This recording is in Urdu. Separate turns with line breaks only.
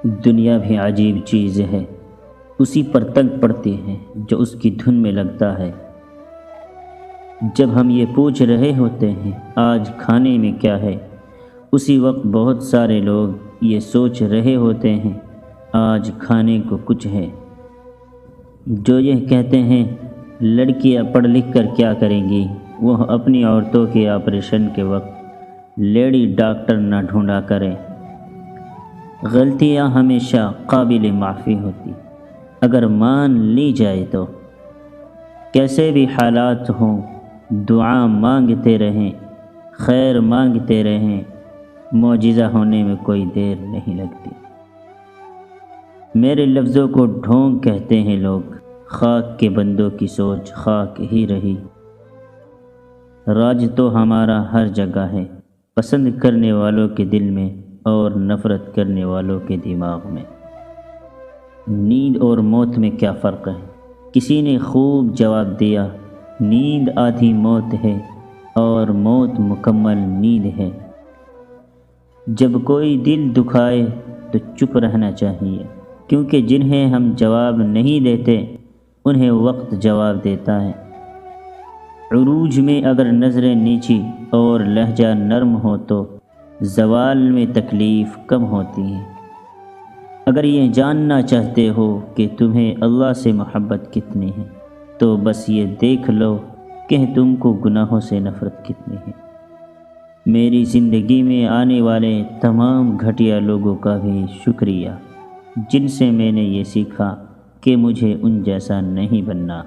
دنیا بھی عجیب چیز ہے، اسی پر تنگ پڑتے ہیں جو اس کی دھن میں لگتا ہے۔ جب ہم یہ پوچھ رہے ہوتے ہیں آج کھانے میں کیا ہے، اسی وقت بہت سارے لوگ یہ سوچ رہے ہوتے ہیں آج کھانے کو کچھ ہے۔ جو یہ کہتے ہیں لڑکیاں پڑھ لکھ کر کیا کریں گی، وہ اپنی عورتوں کے آپریشن کے وقت لیڈی ڈاکٹر نہ ڈھونڈا کریں۔ غلطیاں ہمیشہ قابل معافی ہوتی اگر مان لی جائے تو۔ کیسے بھی حالات ہوں دعا مانگتے رہیں، خیر مانگتے رہیں، معجزہ ہونے میں کوئی دیر نہیں لگتی۔ میرے لفظوں کو ڈھونگ کہتے ہیں لوگ، خاک کے بندوں کی سوچ خاک ہی رہی۔ راج تو ہمارا ہر جگہ ہے، پسند کرنے والوں کے دل میں اور نفرت کرنے والوں کے دماغ میں۔ نیند اور موت میں کیا فرق ہے؟ کسی نے خوب جواب دیا، نیند آدھی موت ہے اور موت مکمل نیند ہے۔ جب کوئی دل دکھائے تو چپ رہنا چاہیے، کیونکہ جنہیں ہم جواب نہیں دیتے انہیں وقت جواب دیتا ہے۔ عروج میں اگر نظریں نیچی اور لہجہ نرم ہو تو زوال میں تکلیف کم ہوتی ہے۔ اگر یہ جاننا چاہتے ہو کہ تمہیں اللہ سے محبت کتنی ہے تو بس یہ دیکھ لو کہ تم کو گناہوں سے نفرت کتنی ہے۔ میری زندگی میں آنے والے تمام گھٹیا لوگوں کا بھی شکریہ، جن سے میں نے یہ سیکھا کہ مجھے ان جیسا نہیں بننا۔